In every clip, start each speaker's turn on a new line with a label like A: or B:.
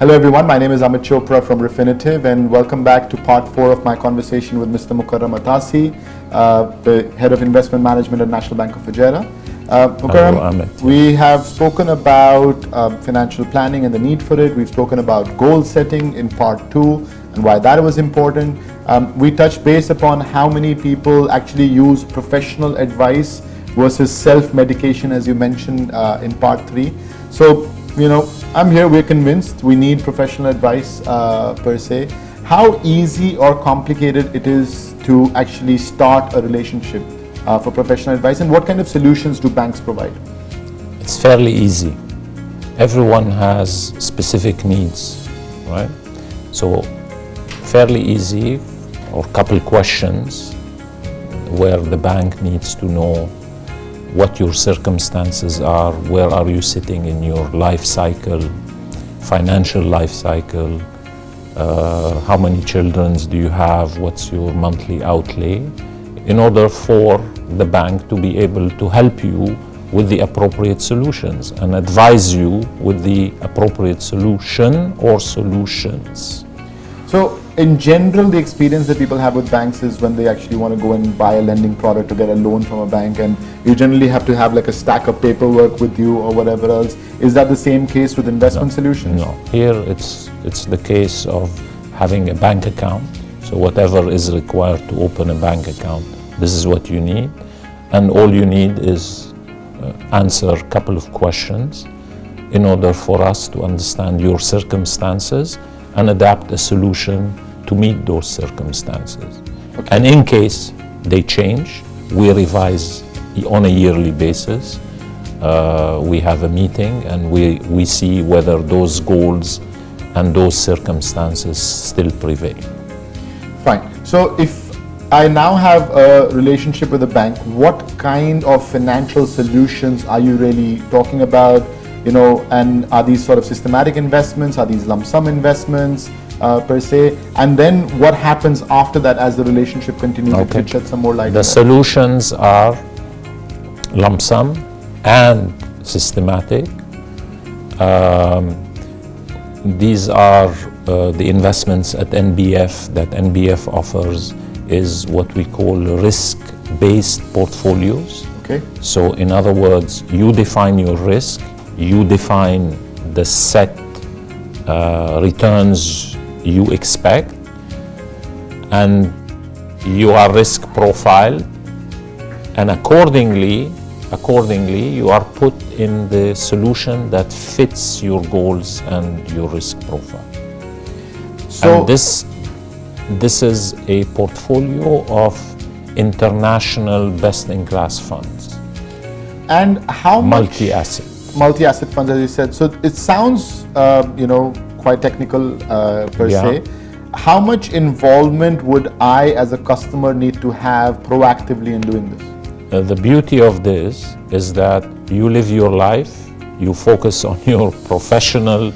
A: Hello everyone, my name is Amit Chopra from Refinitiv and welcome back to part 4 of my conversation with Mr. Moukarram Atassi, the Head of Investment Management at National Bank of Fujairah. Moukarram, we have spoken about financial planning and the need for it. We've spoken about goal setting in part 2 and why that was important. We touched base upon how many people actually use professional advice versus self-medication, as you mentioned in part 3. So, I'm here, we're convinced we need professional advice per se. How easy or complicated it is to actually start a relationship for professional advice, and what kind of solutions do banks provide?
B: It's fairly easy. Everyone has specific needs, right? So fairly easy, or couple questions where the bank needs to know what your circumstances are, where are you sitting in your life cycle, financial life cycle, how many children do you have, what's your monthly outlay, in order for the bank to be able to help you with the appropriate solutions and advise you with the appropriate solution or solutions.
A: So in general, the experience that people have with banks is when they actually want to go and buy a lending product to get a loan from a bank, and you generally have to have like a stack of paperwork with you or whatever else. Is that the same case with investment solutions?
B: No, here it's the case of having a bank account. So whatever is required to open a bank account, this is what you need. And all you need is answer a couple of questions in order for us to understand your circumstances and adapt a solution to meet those circumstances.
A: Okay.
B: And in case they change, we revise on a yearly basis. We have a meeting and we see whether those goals and those circumstances still prevail. Fine.
A: So if I now have a relationship with a bank, what kind of financial solutions are you really talking about? And are these sort of systematic investments? Are these lump sum investments per se? And then what happens after that as the relationship continues?
B: Okay.
A: If you shed some more light on
B: The
A: that.
B: solutions are lump sum and systematic. These are the investments at NBF that NBF offers is what we call risk-based portfolios.
A: Okay.
B: So in other words, you define your risk, you define the set returns you expect, and you are risk profiled, and accordingly you are put in the solution that fits your goals and your risk profile.
A: So
B: and this is a portfolio of international best-in-class funds.
A: And how much
B: multi-asset
A: funds, as you said. So it sounds, quite technical per se. How much involvement would I, as a customer, need to have proactively in doing this?
B: The beauty of this is that you live your life, you focus on your professional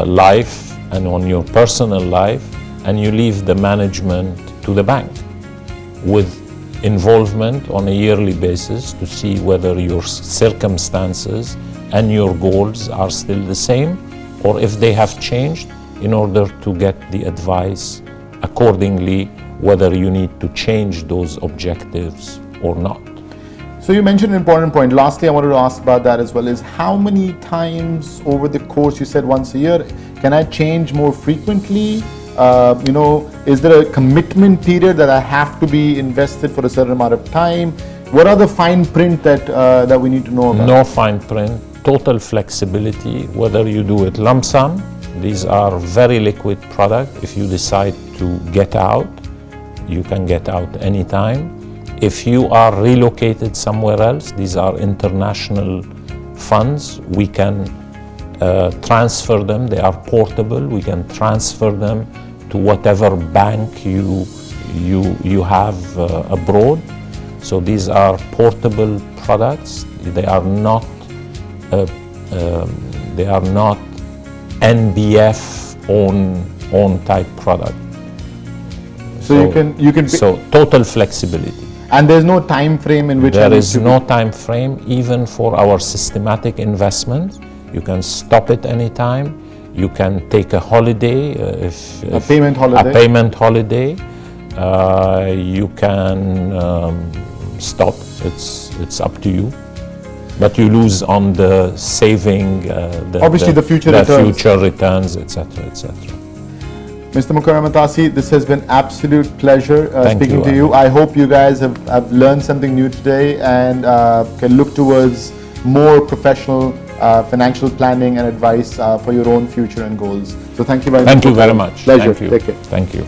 B: life and on your personal life, and you leave the management to the bank with involvement on a yearly basis to see whether your circumstances and your goals are still the same, or if they have changed, in order to get the advice accordingly whether you need to change those objectives or not.
A: So you mentioned an important point. Lastly, I wanted to ask about that as well, is how many times over the course, you said once a year, can I change more frequently? Is there a commitment period that I have to be invested for a certain amount of time? What are the fine print that we need to know about?
B: No fine print, total flexibility, whether you do it lump sum. These are very liquid product. If you decide to get out, you can get out anytime. If you are relocated somewhere else, these are international funds. We can transfer them. They are portable. We can transfer them to whatever bank you have abroad. So these are portable products. They are not NBF own type product.
A: So you can.
B: So total flexibility.
A: And there's no time frame in which
B: there is no time frame even for our systematic investments. You can stop it anytime. You can take a holiday, if
A: a payment holiday.
B: A payment holiday. You can stop. It's up to you. But you lose on the saving,
A: obviously the future
B: returns, etc., etc.
A: Mr. Moukarram Atassi, this has been absolute pleasure speaking to you.
B: Amit.
A: I hope you guys have learned something new today and can look towards more professional financial planning and advice for your own future and goals. So thank you very much.
B: Thank you very much.
A: Pleasure.
B: Thank you.
A: Take care.
B: Thank you.